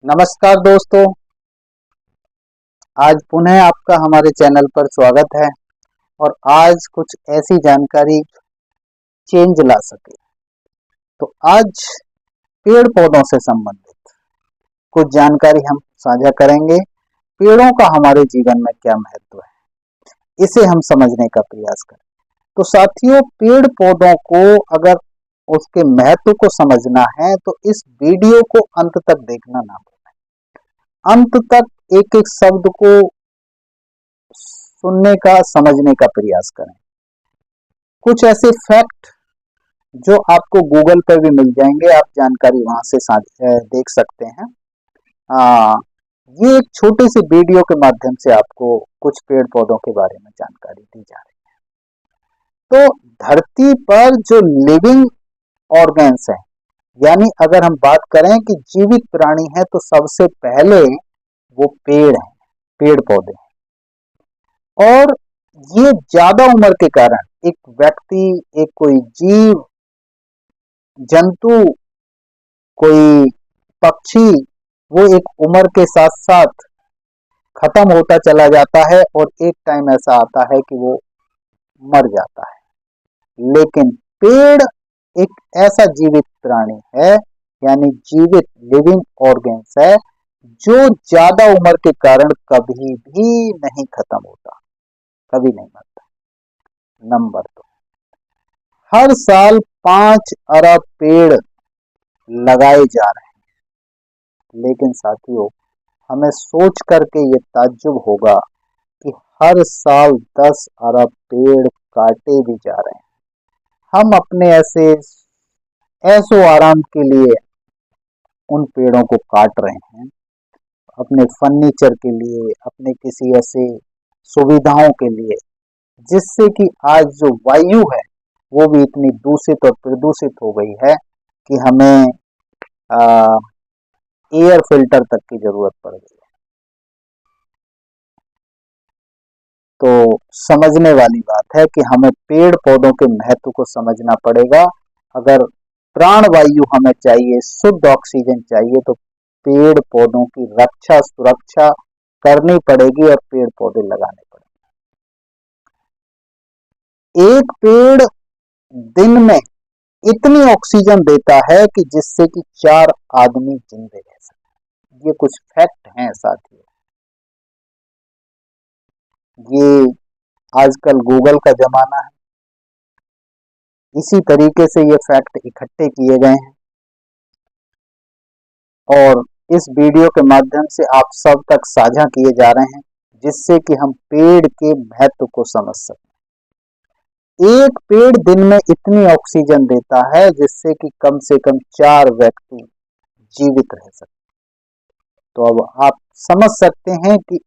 नमस्कार दोस्तों। आज पुनः आपका हमारे चैनल पर स्वागत है और आज कुछ ऐसी जानकारी चेंज ला सके। तो आज पेड़ पौधों से संबंधित कुछ जानकारी हम साझा करेंगे। पेड़ों का हमारे जीवन में क्या महत्व है, इसे हम समझने का प्रयास करें। तो साथियों, पेड़ पौधों को अगर उसके महत्व को समझना है तो इस वीडियो को अंत तक देखना ना भूलें। अंत तक एक एक शब्द को सुनने का, समझने का प्रयास करें। कुछ ऐसे फैक्ट जो आपको गूगल पर भी मिल जाएंगे, आप जानकारी वहां से देख सकते हैं। आ, ये एक छोटे से वीडियो के माध्यम से आपको कुछ पेड़ पौधों के बारे में जानकारी दी जा रही है। तो धरती पर जो लिविंग ऑर्गेन्स है, यानी अगर हम बात करें कि जीवित प्राणी है, तो सबसे पहले वो पेड़ है, पेड़ पौधे हैं। और ये ज्यादा उम्र के कारण एक व्यक्ति, एक कोई जीव जंतु, कोई पक्षी, वो एक उम्र के साथ साथ खत्म होता चला जाता है और एक टाइम ऐसा आता है कि वो मर जाता है। लेकिन पेड़ एक ऐसा जीवित प्राणी है, यानी जीवित लिविंग ऑर्गेन्स है, जो ज्यादा उम्र के कारण कभी भी नहीं खत्म होता, कभी नहीं मरता। नंबर 2, हर साल 5 अरब पेड़ लगाए जा रहे हैं। लेकिन साथियों, हमें सोच करके ये ताज्जुब होगा कि हर साल 10 अरब पेड़ काटे भी जा रहे हैं। हम अपने ऐसे ऐसो आराम के लिए उन पेड़ों को काट रहे हैं, अपने फर्नीचर के लिए, अपने किसी ऐसे सुविधाओं के लिए, जिससे कि आज जो वायु है वो भी इतनी दूषित और प्रदूषित हो गई है कि हमें एयर फिल्टर तक की जरूरत पड़ गई है। तो समझने वाली बात है कि हमें पेड़ पौधों के महत्व को समझना पड़ेगा। अगर प्राण वायु हमें चाहिए, शुद्ध ऑक्सीजन चाहिए, तो पेड़ पौधों की रक्षा सुरक्षा करनी पड़ेगी और पेड़ पौधे लगाने पड़ेंगे। एक पेड़ दिन में इतनी ऑक्सीजन देता है कि जिससे कि 4 आदमी जिंदे रह सकते। ये कुछ फैक्ट हैं साथियों। ये आजकल गूगल का जमाना है, इसी तरीके से ये फैक्ट इकट्ठे किए गए हैं और इस वीडियो के माध्यम से आप सब तक साझा किए जा रहे हैं, जिससे कि हम पेड़ के महत्व को समझ सकें। एक पेड़ दिन में इतनी ऑक्सीजन देता है जिससे कि कम से कम 4 व्यक्ति जीवित रह सकते। तो अब आप समझ सकते हैं कि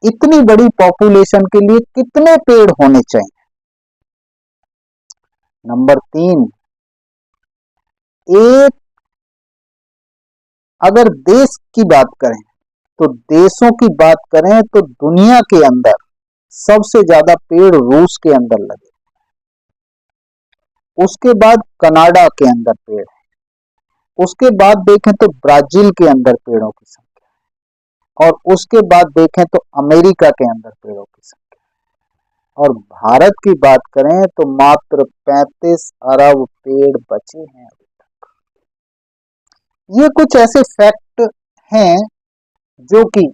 इतनी बड़ी पॉपुलेशन के लिए कितने पेड़ होने चाहिए। नंबर 3, एक अगर देश की बात करें, तो देशों की बात करें तो दुनिया के अंदर सबसे ज्यादा पेड़ रूस के अंदर लगे, उसके बाद कनाडा के अंदर पेड़ है, उसके बाद देखें तो ब्राजील के अंदर पेड़ों की संख्या, और उसके बाद देखें तो अमेरिका के अंदर पेड़ों की संख्या, और भारत की बात करें तो मात्र 35 अरब पेड़ बचे हैं अभी तक। ये कुछ ऐसे फैक्ट हैं जो कि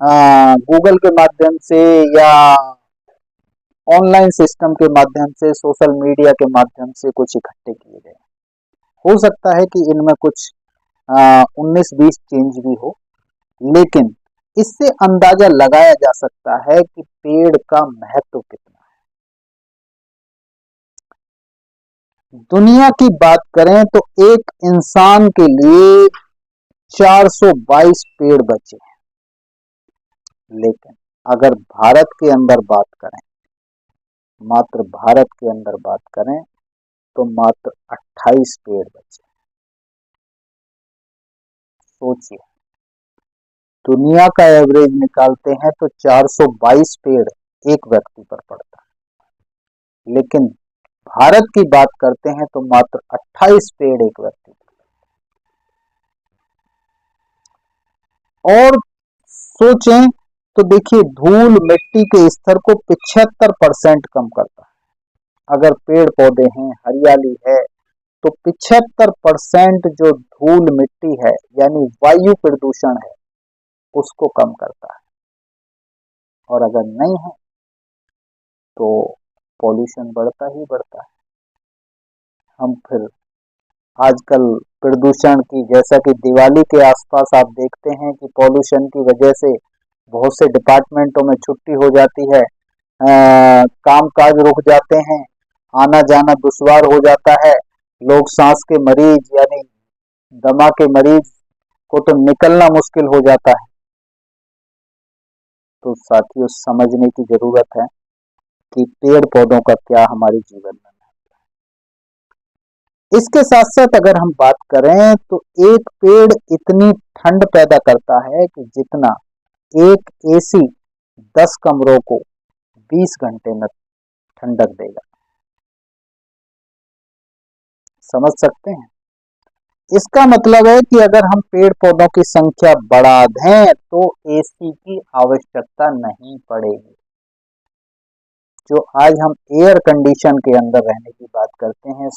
गूगल के माध्यम से या ऑनलाइन सिस्टम के माध्यम से, सोशल मीडिया के माध्यम से कुछ इकट्ठे किए गए। हो सकता है कि इनमें कुछ 19-20 चेंज भी हो, लेकिन इससे अंदाजा लगाया जा सकता है कि पेड़ का महत्व कितना है। दुनिया की बात करें तो एक इंसान के लिए 422 पेड़ बचे हैं, लेकिन अगर भारत के अंदर बात करें, मात्र भारत के अंदर बात करें तो मात्र 28 पेड़ बचे। सोचिए, दुनिया का एवरेज निकालते हैं तो 422 पेड़ एक व्यक्ति पर पड़ता है, लेकिन भारत की बात करते हैं तो मात्र 28 पेड़ एक व्यक्ति पर। और सोचें तो देखिए धूल मिट्टी के स्तर को 75% कम करता है। अगर पेड़ पौधे हैं, हरियाली है, तो 75% जो धूल मिट्टी है यानी वायु प्रदूषण है उसको कम करता है। और अगर नहीं है तो पॉल्यूशन बढ़ता ही बढ़ता है। हम फिर आजकल प्रदूषण की, जैसा कि दिवाली के आसपास आप देखते हैं कि पॉल्यूशन की वजह से बहुत से डिपार्टमेंटों में छुट्टी हो जाती है, काम काज रुक जाते हैं, आना जाना दुश्वार हो जाता है। लोग सांस के मरीज यानी दमा के मरीज को तो निकलना मुश्किल हो जाता है। तो साथियों समझने की जरूरत है कि पेड़ पौधों का क्या हमारे जीवन में है। इसके साथ साथ अगर हम बात करें तो एक पेड़ इतनी ठंड पैदा करता है कि जितना एक एसी 10 कमरों को 20 घंटे में ठंडक देगा। समझ सकते हैं? इसका मतलब है कि अगर हम पेड़ पौधों की संख्या बढ़ा दें तो एसी की आवश्यकता नहीं पड़ेगी। जो आज हम एयर कंडीशन के अंदर रहने की बात करते हैं,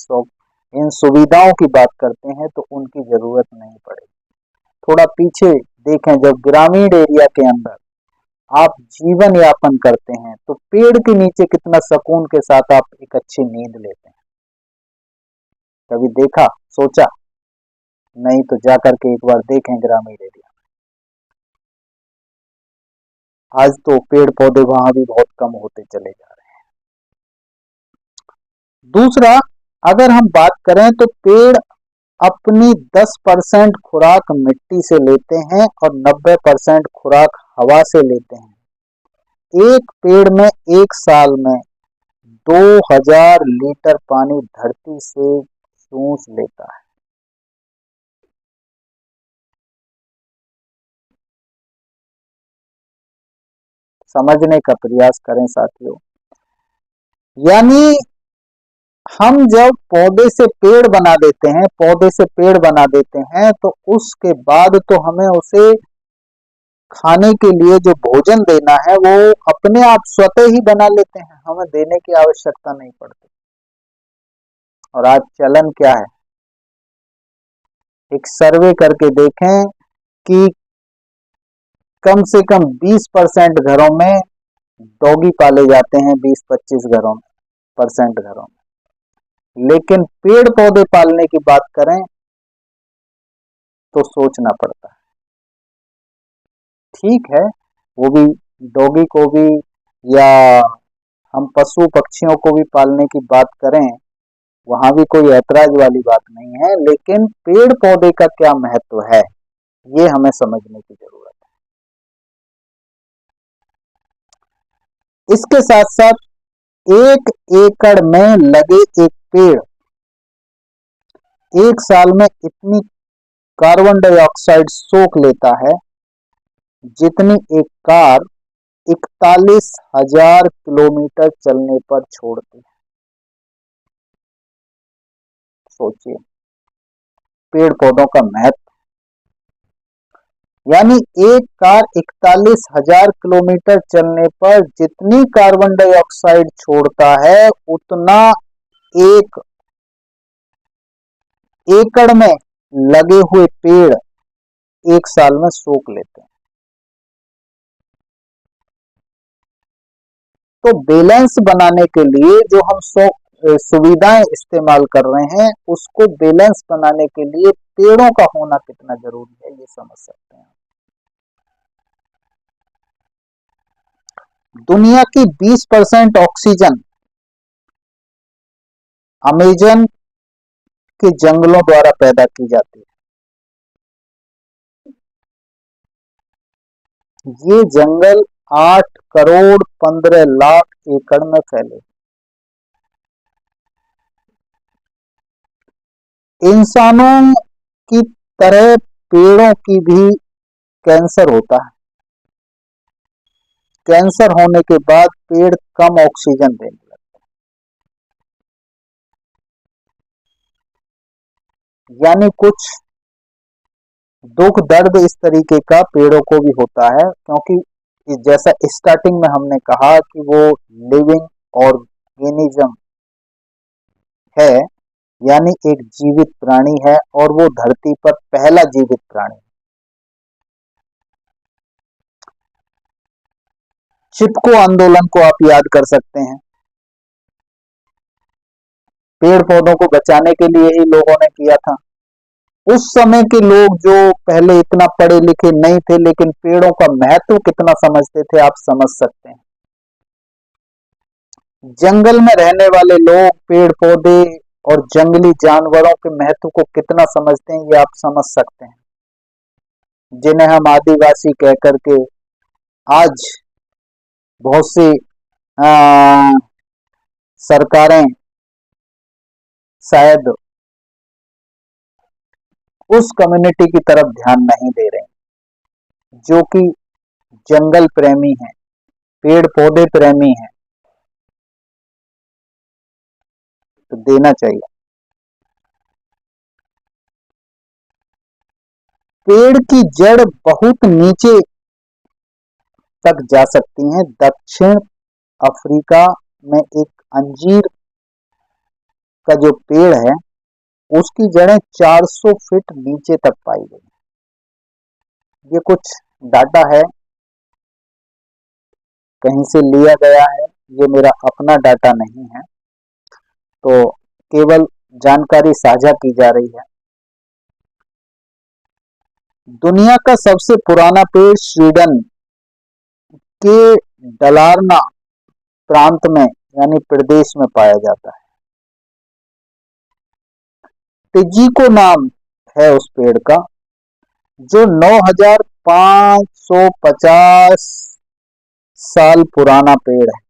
इन सुविधाओं की बात करते हैं, तो उनकी जरूरत नहीं पड़ेगी। थोड़ा पीछे देखें, जब ग्रामीण एरिया के अंदर आप जीवन यापन करते हैं तो पेड़ के नीचे कितना सुकून के साथ आप एक अच्छी नींद लेते हैं। कभी देखा, सोचा? नहीं तो जाकर के एक बार देखें ग्रामीण एरिया। आज तो पेड़ पौधे वहां भी बहुत कम होते चले जा रहे हैं। दूसरा, अगर हम बात करें तो पेड़ अपनी 10% खुराक मिट्टी से लेते हैं और 90% खुराक हवा से लेते हैं। एक पेड़ में एक साल में 2000 लीटर पानी धरती से चूस लेता है। समझने का प्रयास करें साथियों। यानी हम जब पौधे से पेड़ बना देते हैं, पौधे से पेड़ बना देते हैं, तो उसके बाद तो हमें उसे खाने के लिए जो भोजन देना है वो अपने आप स्वतः ही बना लेते हैं, हमें देने की आवश्यकता नहीं पड़ती। और आज चलन क्या है, एक सर्वे करके देखें कि कम से कम 20% घरों में डॉगी पाले जाते हैं, 20-25 घरों में परसेंट घरों में। लेकिन पेड़ पौधे पालने की बात करें तो सोचना पड़ता है। ठीक है, वो भी डॉगी को भी या हम पशु पक्षियों को भी पालने की बात करें, वहां भी कोई ऐतराज वाली बात नहीं है, लेकिन पेड़ पौधे का क्या महत्व है ये हमें समझने की जरूरत है। इसके साथ साथ 1 एकड़ में लगे एक पेड़ एक साल में इतनी कार्बन डाइऑक्साइड सोख लेता है जितनी एक कार 41,000 किलोमीटर चलने पर छोड़ती है। सोचिए पेड़ पौधों का महत्व। यानी एक कार 41,000 किलोमीटर चलने पर जितनी कार्बन डाइऑक्साइड छोड़ता है उतना 1 एकड़ में लगे हुए पेड़ एक साल में सोख लेते हैं। तो बैलेंस बनाने के लिए जो हम सुविधाएं इस्तेमाल कर रहे हैं, उसको बैलेंस बनाने के लिए पेड़ों का होना कितना जरूरी है ये समझ सकते हैं। दुनिया की 20% ऑक्सीजन अमेजन के जंगलों द्वारा पैदा की जाती है। ये जंगल 8 करोड़ 15 लाख एकड़ में फैले। इंसानों की तरह पेड़ों की भी कैंसर होता है। कैंसर होने के बाद पेड़ कम ऑक्सीजन देने लगते हैं। यानी कुछ दुख दर्द इस तरीके का पेड़ों को भी होता है, क्योंकि जैसा स्टार्टिंग में हमने कहा कि वो लिविंग ऑर्गेनिज्म है, यानी एक जीवित प्राणी है, और वो धरती पर पहला जीवित प्राणी। चिपको आंदोलन को आप याद कर सकते हैं, पेड़ पौधों को बचाने के लिए ही लोगों ने किया था। उस समय के लोग जो पहले इतना पढ़े लिखे नहीं थे, लेकिन पेड़ों का महत्व कितना समझते थे आप समझ सकते हैं। जंगल में रहने वाले लोग पेड़ पौधे और जंगली जानवरों के महत्व को कितना समझते हैं, ये आप समझ सकते हैं, जिन्हें हम आदिवासी कह करके आज बहुत सी सरकारें शायद उस कम्युनिटी की तरफ ध्यान नहीं दे रहे, जो कि जंगल प्रेमी हैं, पेड़ पौधे प्रेमी हैं, तो देना चाहिए। पेड़ की जड़ बहुत नीचे तक जा सकती हैं। दक्षिण अफ्रीका में एक अंजीर का जो पेड़ है, उसकी जड़ें 400 फीट नीचे तक पाई गई। ये कुछ डाटा है, कहीं से लिया गया है, ये मेरा अपना डाटा नहीं है, तो केवल जानकारी साझा की जा रही है। दुनिया का सबसे पुराना पेड़ स्वीडन के डलारना प्रांत में यानी प्रदेश में पाया जाता है। टिजिको नाम है उस पेड़ का, जो 9550 साल पुराना पेड़ है।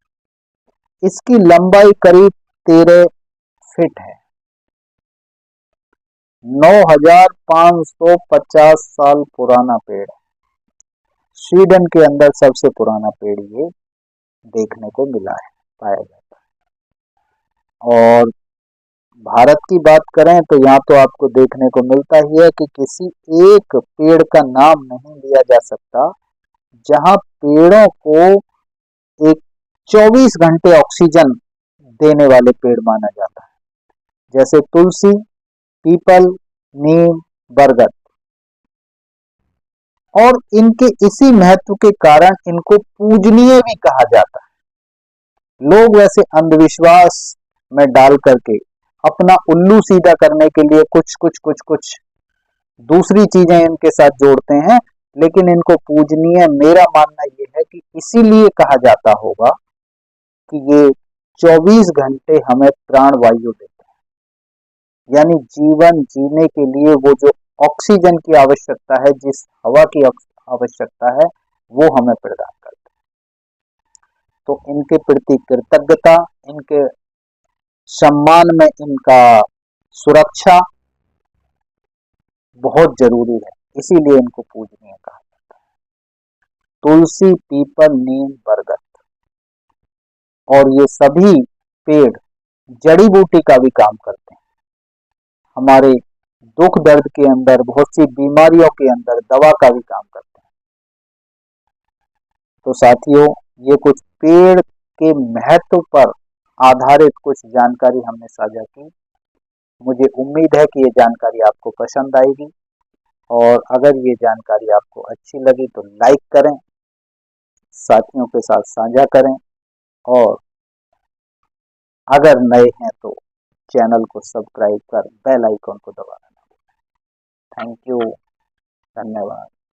इसकी लंबाई करीब 13 फीट है। 9550 साल पुराना पेड़ है। स्वीडन के अंदर सबसे पुराना पेड़ ये देखने को मिला है, पाया जाता है। और भारत की बात करें तो यहाँ तो आपको देखने को मिलता ही है कि किसी एक पेड़ का नाम नहीं लिया जा सकता जहाँ पेड़ों को एक 24 घंटे ऑक्सीजन देने वाले पेड़ माना जाता है, जैसे तुलसी, पीपल, नीम, बरगद। और इनके इसी महत्व के कारण इनको पूजनीय भी कहा जाता है। लोग वैसे अंधविश्वास में डाल करके अपना उल्लू सीधा करने के लिए कुछ दूसरी चीजें इनके साथ जोड़ते हैं, लेकिन इनको पूजनीय मेरा मानना यह है कि इसीलिए कहा जाता होगा कि ये 24 घंटे हमें प्राण वायु देते हैं, यानी जीवन जीने के लिए वो जो ऑक्सीजन की आवश्यकता है, जिस हवा की आवश्यकता है, वो हमें प्रदान करते हैं। तो इनके प्रति कृतज्ञता, इनके सम्मान में इनका सुरक्षा बहुत जरूरी है, इसीलिए इनको पूजनीय कहा जाता है। तुलसी, पीपल, नीम, बरगद, और ये सभी पेड़ जड़ी बूटी का भी काम करते हैं। हमारे दुख दर्द के अंदर, बहुत सी बीमारियों के अंदर दवा का भी काम करते हैं। तो साथियों, ये कुछ पेड़ के महत्व पर आधारित कुछ जानकारी हमने साझा की। मुझे उम्मीद है कि ये जानकारी आपको पसंद आएगी, और अगर ये जानकारी आपको अच्छी लगी तो लाइक करें, साथियों के साथ साझा करें, और अगर नए हैं तो चैनल को सब्सक्राइब कर बेल आइकन को दबाना। थैंक यू, धन्यवाद।